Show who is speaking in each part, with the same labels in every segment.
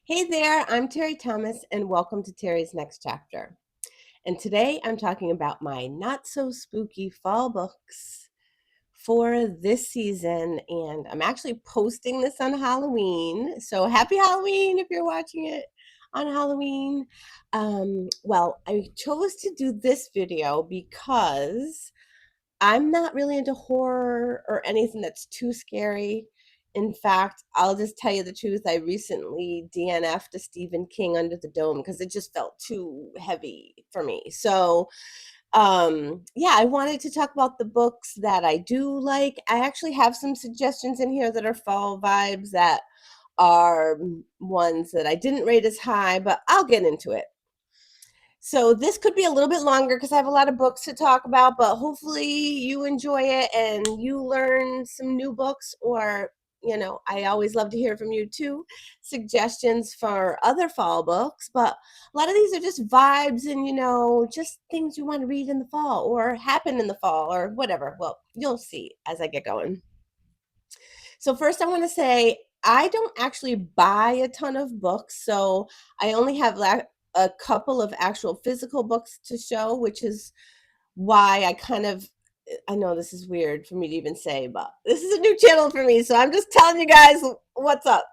Speaker 1: Hey there, I'm Terry Thomas, and welcome to Terry's Next Chapter. And today I'm talking about my not so spooky fall books for this season. And I'm actually posting this on Halloween. So happy Halloween if you're watching it on Halloween. Well, I chose to do this video because I'm not really into horror or anything that's too scary. In fact, I'll just tell you the truth. I recently DNF'd a Stephen King Under the Dome because it just felt too heavy for me. So, yeah, I wanted to talk about the books that I do like. I actually have some suggestions in here that are fall vibes that are ones that I didn't rate as high, but I'll get into it. So this could be a little bit longer because I have a lot of books to talk about, but hopefully you enjoy it and you learn some new books or, I always love to hear from you too, suggestions for other fall books, but a lot of these are just vibes and, just things you want to read in the fall or happen in the fall or whatever. Well, you'll see as I get going. So first I want to say I don't actually buy a ton of books, so I only have a couple of actual physical books to show, which is why I know this is weird for me to even say, but this is a new channel for me, so I'm just telling you guys what's up.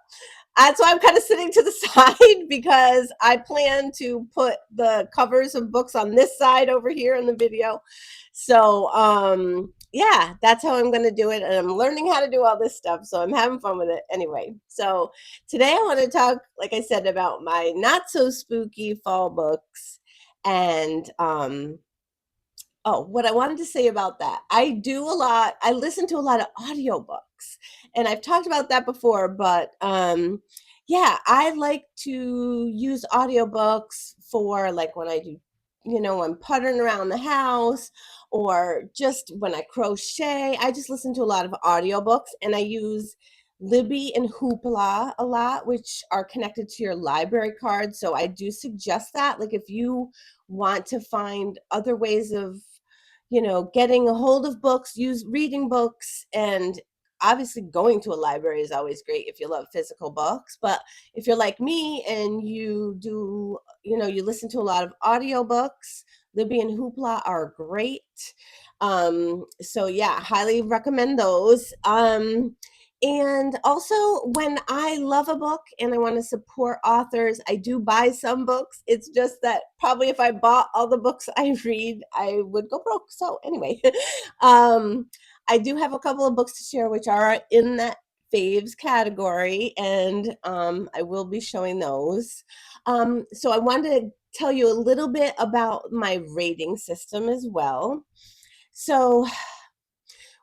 Speaker 1: That's why I'm kind of sitting to the side because I plan to put the covers of books on this side over here in the video. So, yeah, that's how I'm going to do it. And I'm learning how to do all this stuff. So I'm having fun with it anyway. So today I want to talk, like I said, about my not so spooky fall books. And, oh, what I wanted to say about that, I listen to a lot of audiobooks, and I've talked about that before, but yeah, I like to use audiobooks for like when I do, I'm puttering around the house or just when I crochet. I just listen to a lot of audiobooks and I use Libby and Hoopla a lot, which are connected to your library card. So I do suggest that. Like if you want to find other ways of getting a hold of books, use reading books, and obviously going to a library is always great if you love physical books. But if you're like me and you do, you listen to a lot of audiobooks, Libby and Hoopla are great. So yeah, highly recommend those. And also, when I love a book and I want to support authors, I do buy some books. It's just that probably if I bought all the books I read, I would go broke. So, anyway, um, I do have a couple of books to share which are in that faves category, and I will be showing those. So, I wanted to tell you a little bit about my rating system as well. So,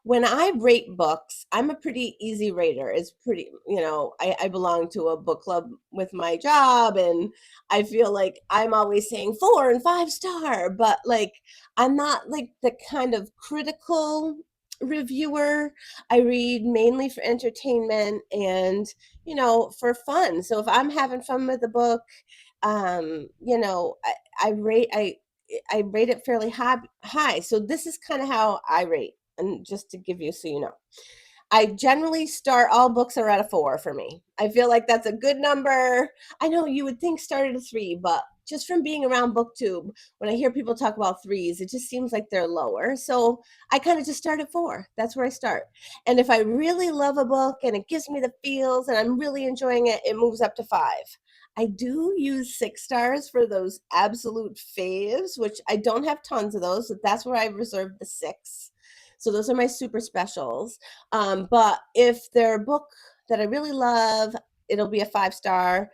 Speaker 1: when I rate books, I'm a pretty easy rater. It's pretty, I belong to a book club with my job, and I feel like I'm always saying 4 and 5 star, but like I'm not like the kind of critical reviewer. I read mainly for entertainment and, for fun. So if I'm having fun with the book, I rate I rate it fairly high. So this is kind of how I rate. And just to give you so you know, I generally start all books are at a 4 for me. I feel like that's a good number. I know you would think start at a 3, but just from being around BookTube, when I hear people talk about threes, it just seems like they're lower. So I kind of just start at 4. That's where I start. And if I really love a book and it gives me the feels and I'm really enjoying it, it moves up to 5. I do use 6 stars for those absolute faves, which I don't have tons of those. So that's where I reserve the 6. So those are my super specials. But if they're a book that I really love, it'll be a 5 star.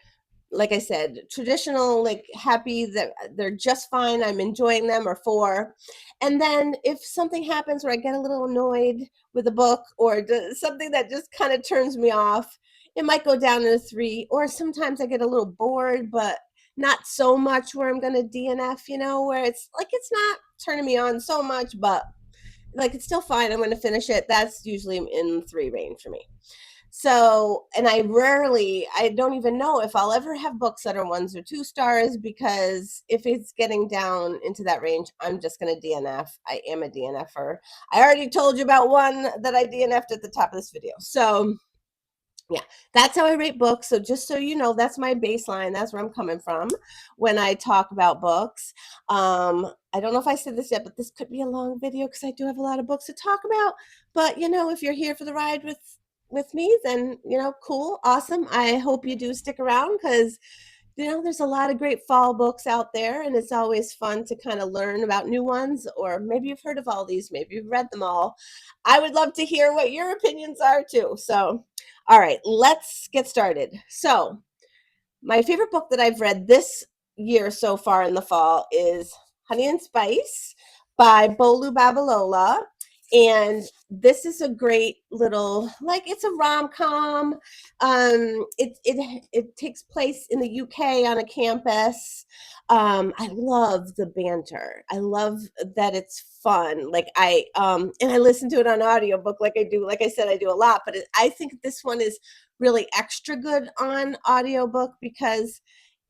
Speaker 1: Like I said, traditional, like happy that they're just fine. I'm enjoying them, or 4. And then if something happens where I get a little annoyed with a book or something that just kind of turns me off, it might go down to a 3. Or sometimes I get a little bored, but not so much where I'm going to DNF, where it's like it's not turning me on so much, but like it's still fine. I'm going to finish it. That's usually in 3 range for me. So, and I don't even know if I'll ever have books that are 1s or 2 stars, because if it's getting down into that range, I'm just going to DNF. I am a DNFer. I already told you about one that I DNF'd at the top of this video. So, Yeah, that's how I rate books. So just so you know, that's my baseline. That's where I'm coming from when I talk about books. I don't know if I said this yet, but this could be a long video because I do have a lot of books to talk about. But if you're here for the ride with me, then cool, awesome. I hope you do stick around because there's a lot of great fall books out there, and it's always fun to kind of learn about new ones, or maybe you've heard of all these, maybe you've read them all. I would love to hear what your opinions are too. So, all right, let's get started. So, my favorite book that I've read this year so far in the fall is Honey and Spice by Bolu Babalola. And this is a great little, like, it's a rom-com. It takes place in the UK on a campus. I love the banter. I love that it's fun. Like and I listen to it on audiobook like I do. Like I said, I do a lot, but I think this one is really extra good on audiobook because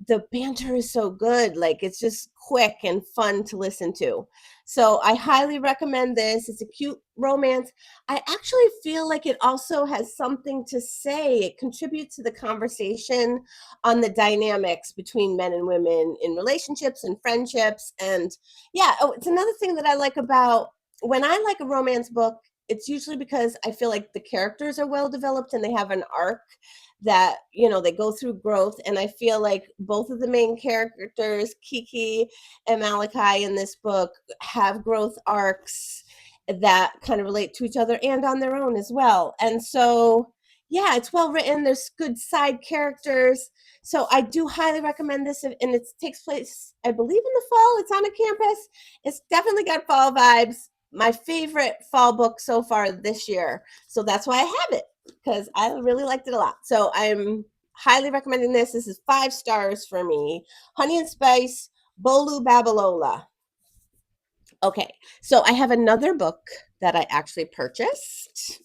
Speaker 1: the banter is so good. Like it's just quick and fun to listen to. So I highly recommend this. It's a cute romance. I actually feel like it also has something to say. It contributes to the conversation on the dynamics between men and women in relationships and friendships. And yeah, oh, it's another thing that I like about when I like a romance book, it's usually because I feel like the characters are well developed and they have an arc that they go through growth. And I feel like both of the main characters, Kiki and Malachi, in this book have growth arcs that kind of relate to each other and on their own as well. And so yeah, it's well written. There's good side characters. So I do highly recommend this. And it takes place, I believe, in the fall. It's on a campus. It's definitely got fall vibes. My favorite fall book so far this year. So that's why I have it, because I really liked it a lot. So I'm highly recommending this. This is 5 stars for me. Honey and Spice, Bolu Babalola. Okay, so I have another book that I actually purchased,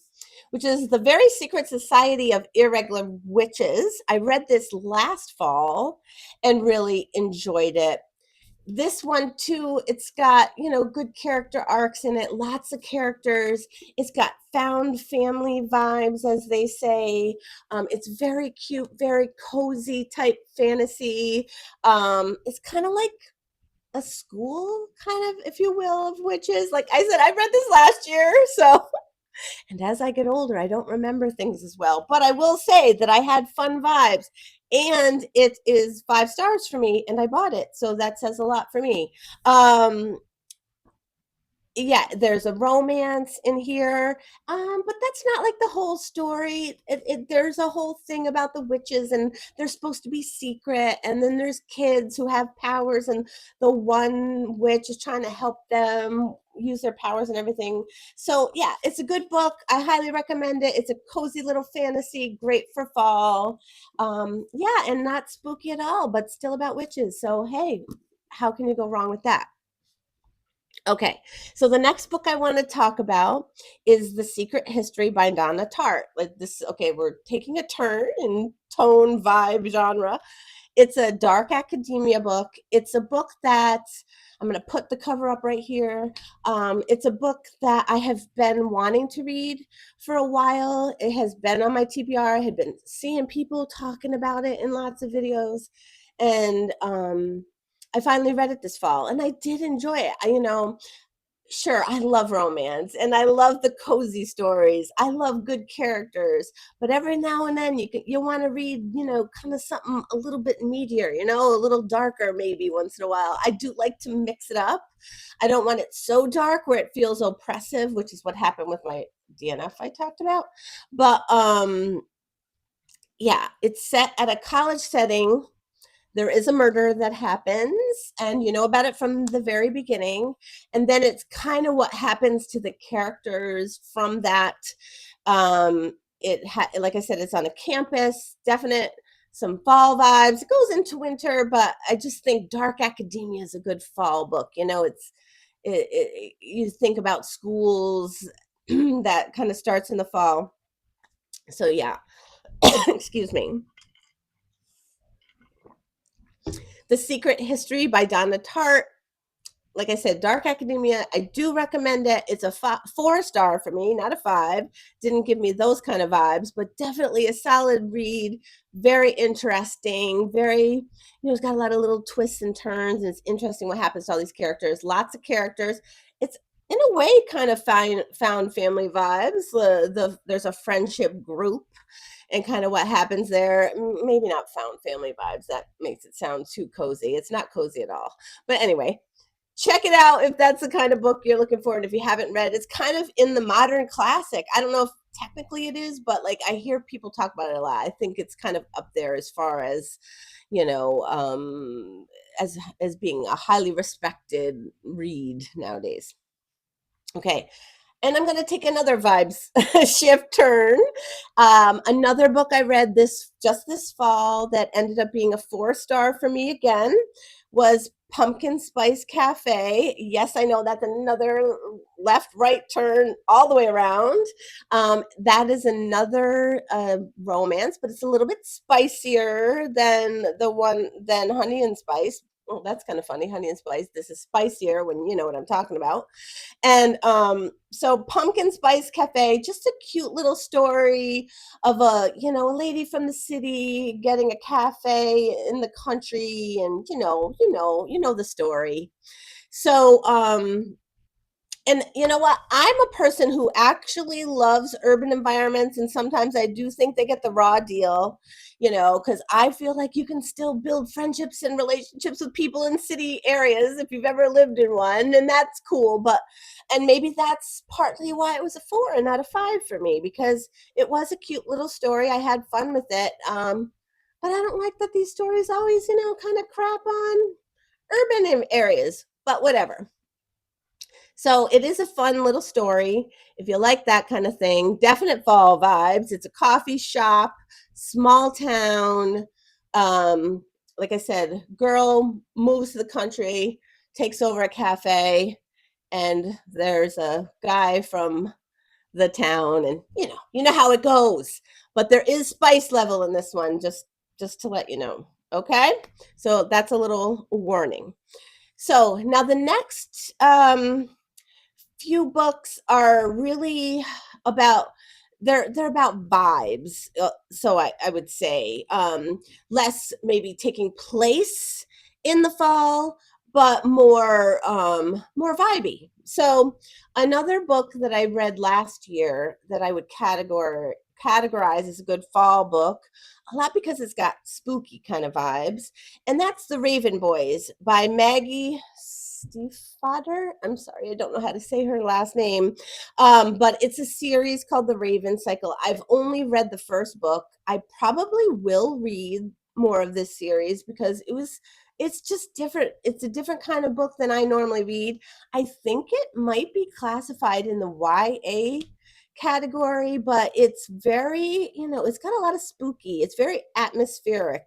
Speaker 1: which is The Very Secret Society of Irregular Witches. I read this last fall and really enjoyed it. This one too, it's got good character arcs in it, lots of characters. It's got found family vibes, as they say. It's very cute, very cozy type fantasy. It's kind of like a school, kind of, if you will, of witches. Like I said, I read this last year, so and as I get older, I don't remember things as well. But I will say that I had fun vibes. And it is 5 stars for me, and I bought it. So that says a lot for me. Yeah, there's a romance in here, but that's not like the whole story. There's a whole thing about the witches, and they're supposed to be secret, and then there's kids who have powers, and the one witch is trying to help them use their powers and everything. So yeah, it's a good book. I highly recommend it. It's a cozy little fantasy, great for fall. Yeah, and not spooky at all, but still about witches. So hey, how can you go wrong with that? Okay, so the next book I want to talk about is The Secret History by Donna Tartt. Like this, okay, we're taking a turn in tone, vibe, genre. It's a dark academia book. It's a book that I'm going to put the cover up right here. It's a book that I have been wanting to read for a while. It has been on my TBR. I had been seeing people talking about it in lots of videos, and I finally read it this fall, and I did enjoy it. Sure, I love romance and I love the cozy stories. I love good characters, but every now and then you want to read, kind of something a little bit meatier, a little darker maybe once in a while. I do like to mix it up. I don't want it so dark where it feels oppressive, which is what happened with my DNF I talked about. But yeah, it's set at a college setting. There is a murder that happens, and you know about it from the very beginning, and then it's kind of what happens to the characters from that. Like I said, it's on a campus, definite some fall vibes. It goes into winter, but I just think dark academia is a good fall book. You think about schools that kind of starts in the fall. So yeah. Excuse me. The Secret History by Donna Tartt. like I said, Dark Academia, I do recommend it. It's a 4-star for me, not a 5. Didn't give me those kind of vibes, but definitely a solid read. Very interesting. Very, it's got a lot of little twists and turns, and it's interesting what happens to all these characters. Lots of characters. It's in a way kind of found family vibes. There's a friendship group and kind of what happens there. Maybe not found family vibes. That makes it sound too cozy. It's not cozy at all. But anyway, check it out if that's the kind of book you're looking for. And if you haven't read, it's kind of in the modern classic. I don't know if technically it is, but like I hear people talk about it a lot. I think it's kind of up there as far as, you know, as being a highly respected read nowadays. Okay, and I'm going to take another vibes shift turn. Another book I read this fall that ended up being a 4-star for me again was Pumpkin Spice Cafe. Yes, I know that's another left, right turn all the way around. That is another romance, but it's a little bit spicier than Honey and Spice. Oh, that's kind of funny. Honey and Spice. This is spicier when you know what I'm talking about. And so Pumpkin Spice Cafe, just a cute little story of a lady from the city getting a cafe in the country, and you know the story. So and you know what? I'm a person who actually loves urban environments, and sometimes I do think they get the raw deal, because I feel like you can still build friendships and relationships with people in city areas if you've ever lived in one, and that's cool. And maybe that's partly why it was a 4 and not a 5 for me, because it was a cute little story. I had fun with it. But I don't like that these stories always, kind of crap on urban areas, but whatever. So it is a fun little story. If you like that kind of thing, definite fall vibes. It's a coffee shop, small town. Um, like I said, girl moves to the country, takes over a cafe, and there's a guy from the town, and you know how it goes. But there is spice level in this one, just to let you know. Okay, so that's a little warning. So now the next few books are really about they're about vibes, so I would say less maybe taking place in the fall, but more vibey. So another book that I read last year that I would categorize as a good fall book, a lot because it's got spooky kind of vibes, and that's The Raven Boys by Maggie Stiefvater. I'm sorry, I don't know how to say her last name. But it's a series called The Raven Cycle. I've only read the first book. I probably will read more of this series because it's just different. It's a different kind of book than I normally read. I think it might be classified in the YA category, but it's very, it's got a lot of spooky. It's very atmospheric.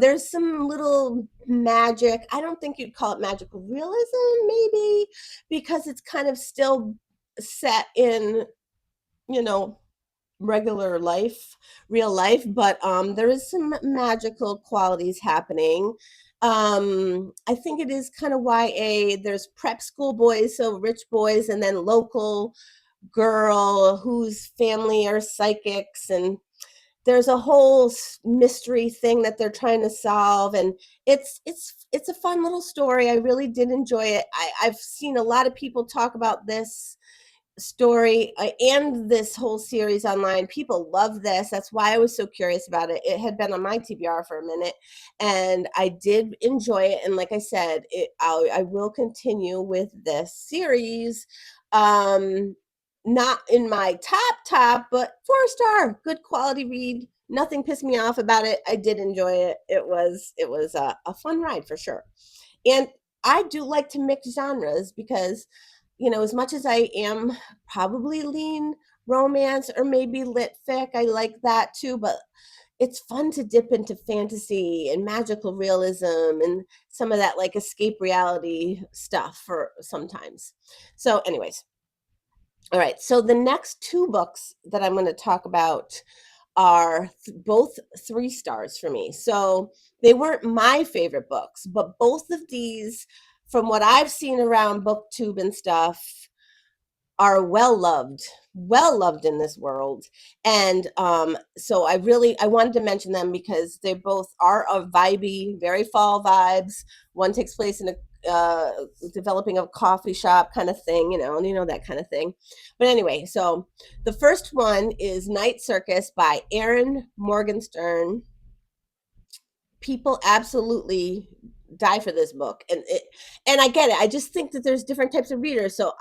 Speaker 1: There's some little magic. I don't think you'd call it magical realism, maybe, because it's kind of still set in, you know, regular life, real life, but there is some magical qualities happening. I think it is kind of YA. There's prep school boys, so rich boys, and then local girl whose family are psychics, and there's a whole mystery thing that they're trying to solve, and it's a fun little story. I really did enjoy it. I've seen a lot of people talk about this story and this whole series online. People love this. That's why I was so curious about it. It had been on my TBR for a minute, and I did enjoy it. And like I said, I will continue with this series. Not in my top, but 4-star, good quality read. Nothing pissed me off about it. I did enjoy it. It was a fun ride for sure. And I do like to mix genres because, as much as I am probably lean romance or maybe lit fic, I like that too, but it's fun to dip into fantasy and magical realism and some of that like escape reality stuff for sometimes. So anyways, all right. So the next 2 books that I'm going to talk about are both 3 stars for me. So they weren't my favorite books, but both of these from what I've seen around booktube and stuff, are well loved in this world. And so I wanted to mention them because they both are of vibey, very fall vibes. One takes place in a developing a coffee shop kind of thing, that kind of thing. But anyway, so the first one is Night Circus by Erin Morgenstern. People absolutely die for this book, and I get it. I just think that there's different types of readers. So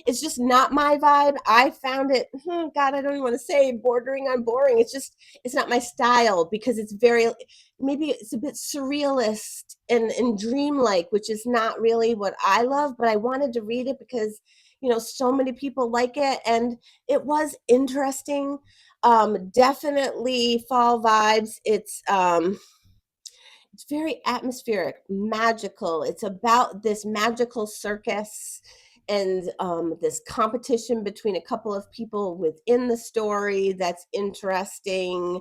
Speaker 1: it's just not my vibe. I found it, God, I don't even want to say bordering on boring. It's not my style, because it's very, maybe it's a bit surrealist and dreamlike, which is not really what I love. But I wanted to read it because so many people like it, and it was interesting. Definitely fall vibes. It's very atmospheric, magical. It's about this magical circus and this competition between a couple of people within the story that's interesting.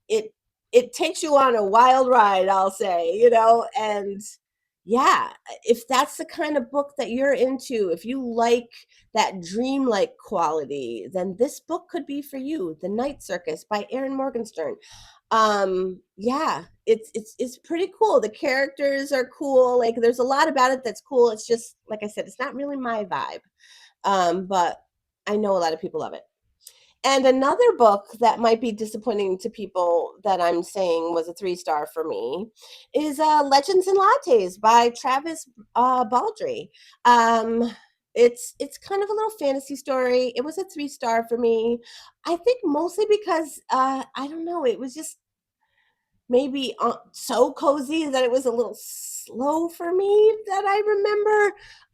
Speaker 1: It it takes you on a wild ride, I'll say, and yeah, if that's the kind of book that you're into, if you like that dreamlike quality, then this book could be for you. The Night Circus by Erin Morgenstern. Yeah, it's pretty cool. The characters are cool. Like, there's a lot about it that's cool. It's just, like I said, it's not really my vibe. But I know a lot of people love it. And another book that might be disappointing to people that I'm saying was a 3-star for me is Legends and Lattes by Travis Baldry. Um, it's kind of a little fantasy story. It was a 3-star for me. I think mostly because I don't know, it was just maybe so cozy that it was a little slow for me, that I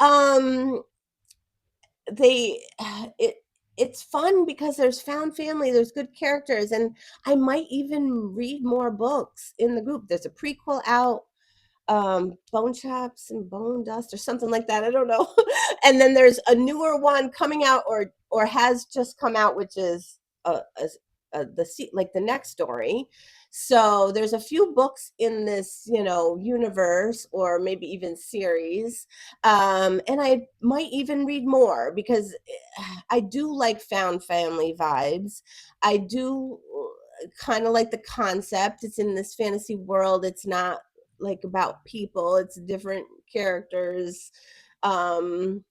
Speaker 1: remember. They it it's fun because there's found family, there's good characters, and I might even read more books in the group. There's a prequel out, Bone Chops and Bone Dust or something like that. I don't know. And then there's a newer one coming out, or has just come out, which is like the next story. So there's a few books in this, universe, or maybe even series. And I might even read more because I do like found family vibes. I do kind of like the concept. It's in this fantasy world. It's not like about people, it's different characters. um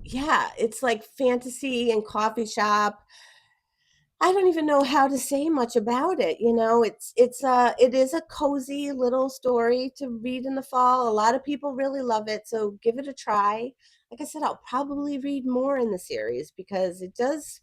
Speaker 1: yeah, it's like fantasy and coffee shop. I don't even know how to say much about it. It is a cozy little story to read in the fall. A lot of people really love it, so give it a try. Like I said, I'll probably read more in the series because it does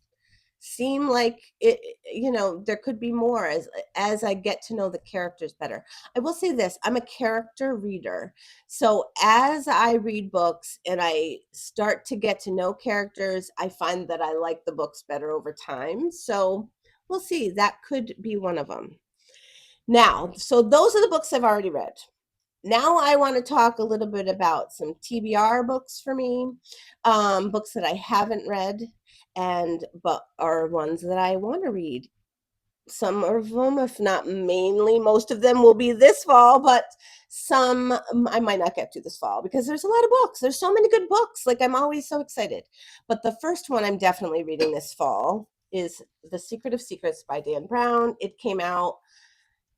Speaker 1: seem like there could be more as I get to know the characters better. I will say this, I'm a character reader. So as I read books and I start to get to know characters, I find that I like the books better over time. So we'll see, that could be one of them. Now, so those are the books I've already read. Now I want to talk a little bit about some TBR books for me, books that I haven't read, and but are ones that I want to read. Some of them, if not mainly, most of them will be this fall, but some I might not get to this fall because there's a lot of books. There's so many good books. Like, I'm always so excited. But the first one I'm definitely reading this fall is The Secret of Secrets by Dan Brown. It came out.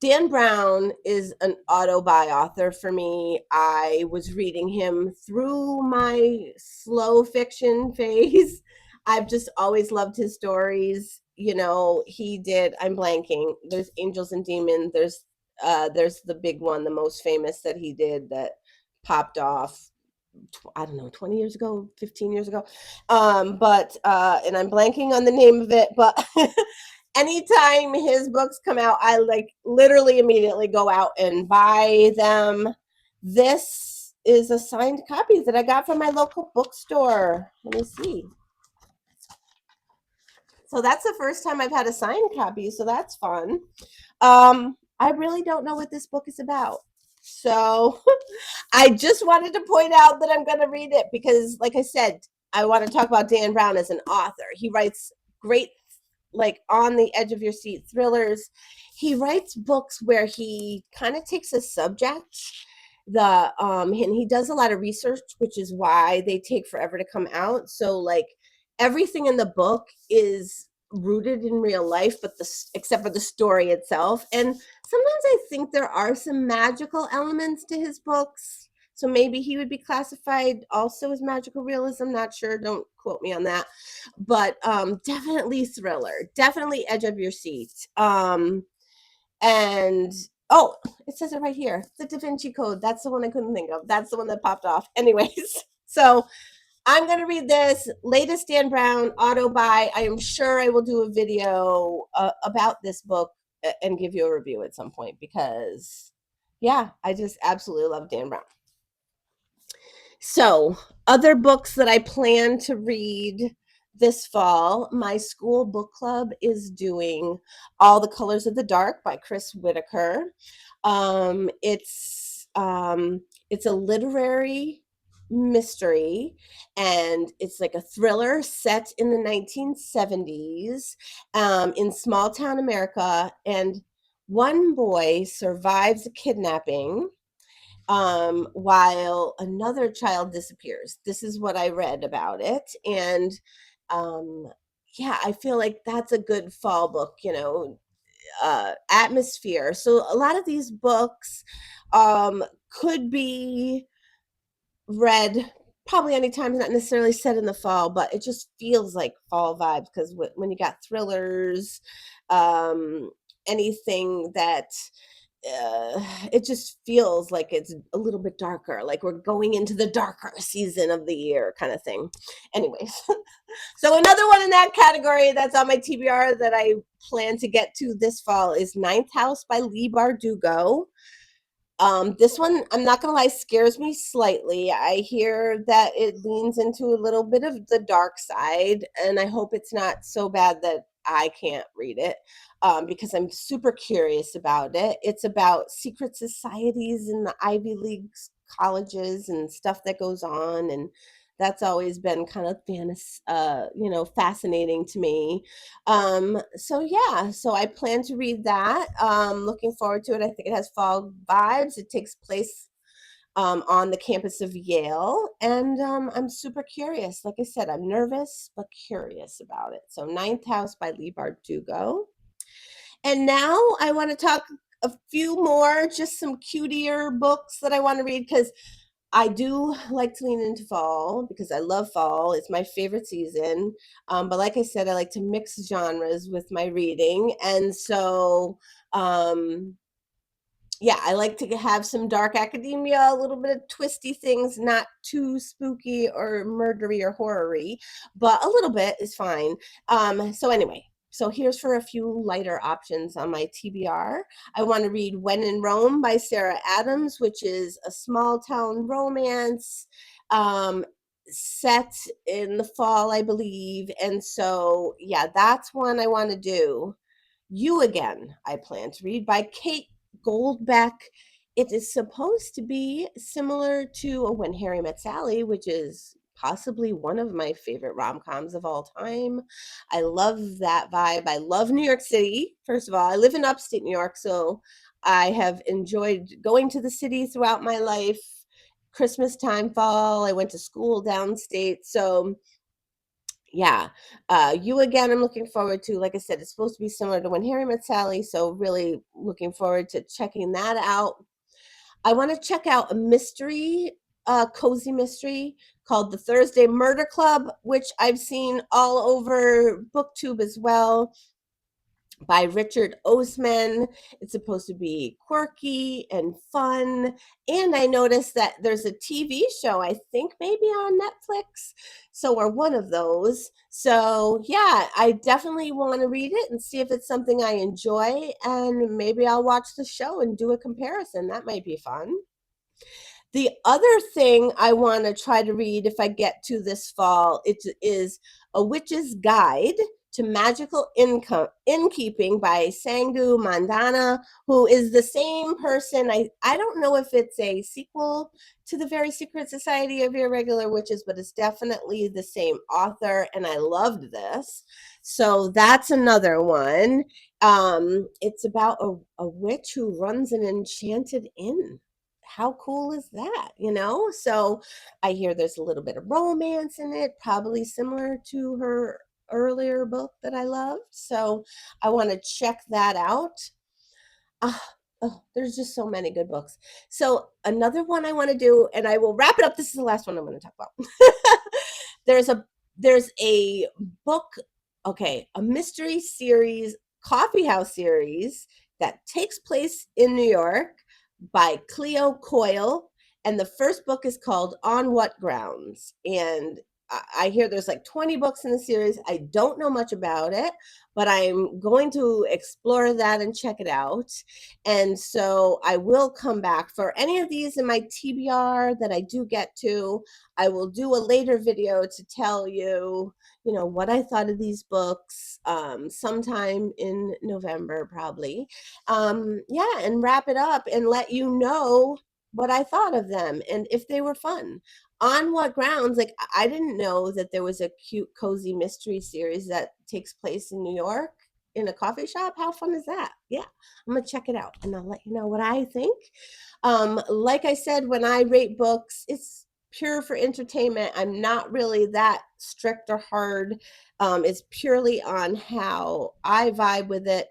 Speaker 1: Dan Brown is an auto-buy author for me. I was reading him through my slow fiction phase. I've just always loved his stories. He did, I'm blanking. There's Angels and Demons. There's the big one, the most famous that he did that popped off, I don't know, 20 years ago, 15 years ago. But and I'm blanking on the name of it, but anytime his books come out, I like literally immediately go out and buy them. This is a signed copy that I got from my local bookstore. Let me see. So that's the first time I've had a signed copy, so that's fun. I really don't know what this book is about. So I just wanted to point out that I'm going to read it because, like I said, I want to talk about Dan Brown as an author. He writes great, like, on the edge of your seat thrillers. He writes books where he kind of takes a subject And he does a lot of research, which is why they take forever to come out. So like everything in the book is rooted in real life, but except for the story itself. And sometimes I think there are some magical elements to his books. So maybe he would be classified also as magical realism. Not sure. Don't quote me on that. But definitely thriller. Definitely edge of your seat. And oh, it says it right here. The Da Vinci Code. That's the one I couldn't think of. That's the one that popped off. Anyways, so I'm going to read this latest Dan Brown auto buy. I am sure I will do a video about this book and give you a review at some point because, yeah, I just absolutely love Dan Brown. So, other books that I plan to read this fall, my school book club is doing All the Colors of the Dark by Chris Whitaker. Um, it's um, it's a literary mystery, and it's like a thriller set in the 1970s in small town America. And one boy survives a kidnapping while another child disappears. This is what I read about it. And um, yeah, I feel like that's a good fall book, atmosphere. So a lot of these books could be read probably anytime, not necessarily set in the fall, but it just feels like fall vibes because when you got thrillers, um, anything that it just feels like it's a little bit darker, like we're going into the darker season of the year kind of thing. Anyways, so another one in that category that's on my TBR that I plan to get to this fall is Ninth House by Leigh Bardugo. This one, I'm not gonna lie, scares me slightly. I hear that it leans into a little bit of the dark side, and I hope it's not so bad that I can't read it, because I'm super curious about it. It's about secret societies in the Ivy League colleges and stuff that goes on, and that's always been kind of fascinating to me. So yeah, so I plan to read that. Looking forward to it. I think it has fall vibes. It takes place on the campus of Yale, and I'm super curious. Like I said, I'm nervous but curious about it. So Ninth House by Leigh Bardugo. And now I want to talk a few more, just some cutier books that I want to read because I do like to lean into fall because I love fall. It's my favorite season. But like I said, I like to mix genres with my reading. And so, yeah, I like to have some dark academia, a little bit of twisty things, not too spooky or murdery or horror-y, but a little bit is fine. So anyway, so here's for a few lighter options on my TBR. I want to read When in Rome by Sarah Adams, which is a small town romance set in the fall, I believe. And so, yeah, that's one I want to do. You Again, I plan to read by Kate Goldbeck. It is supposed to be similar to When Harry Met Sally, which is possibly one of my favorite rom-coms of all time. I love that vibe. I love New York City. First of all, I live in upstate New York, so I have enjoyed going to the city throughout my life. Christmas time, fall, I went to school downstate. So yeah, You Again, I'm looking forward to. Like I said, it's supposed to be similar to When Harry Met Sally, so really looking forward to checking that out. I want to check out a mystery, cozy mystery called The Thursday Murder Club, which I've seen all over BookTube as well, by Richard Osman. It's supposed to be quirky and fun. And I noticed that there's a TV show, I think maybe on Netflix. So, or one of those. So, yeah, I definitely want to read it and see if it's something I enjoy. And maybe I'll watch the show and do a comparison. That might be fun. The other thing I want to try to read if I get to this fall, it is A Witch's Guide to Magical Innkeeping by Sangu Mandana, who is the same person. I don't know if it's a sequel to The Very Secret Society of Irregular Witches, but it's definitely the same author, and I loved this. So that's another one. It's about a witch who runs an enchanted inn. how cool is that, you know? So I hear there's a little bit of romance in it, probably similar to her earlier book that I loved. So I want to check that out. Ah, oh, there's just so many good books. So another one I want to do, and I will wrap it up. This is the last one I'm going to talk about. there's a there's a book, okay, a mystery series, coffee house series that takes place in New York by Cleo Coyle, and the first book is called On What Grounds. And I hear there's like 20 books in the series. I don't know much about it, but I'm going to explore that and check it out. And so I will come back for any of these in my TBR that I do get to. I will do a later video to tell you, you know, what I thought of these books sometime in November, probably. Yeah, and wrap it up and let you know what I thought of them and if they were fun. On what grounds? Like, I didn't know that there was a cute, cozy mystery series that takes place in New York in a coffee shop. How fun is that? Yeah, I'm gonna check it out and I'll let you know what I think. Like I said, when I rate books, it's pure for entertainment. I'm not really that strict or hard. It's purely on how I vibe with it.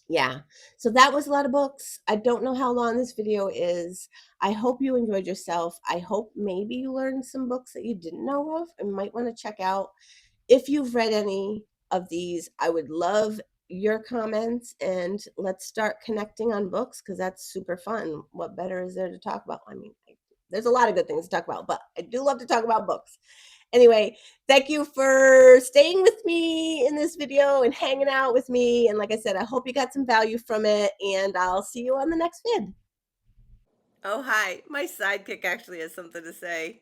Speaker 1: Yeah, so that was a lot of books. I don't know how long this video is. I hope you enjoyed yourself. I hope maybe you learned some books that you didn't know of and might want to check out. If you've read any of these, I would love your comments, and let's start connecting on books because that's super fun. What better is there to talk about? I mean, there's a lot of good things to talk about, but I do love to talk about books. Anyway, thank you for staying with me in this video and hanging out with me. And like I said, I hope you got some value from it, and I'll see you on the next vid. Oh, hi. My sidekick actually has something to say.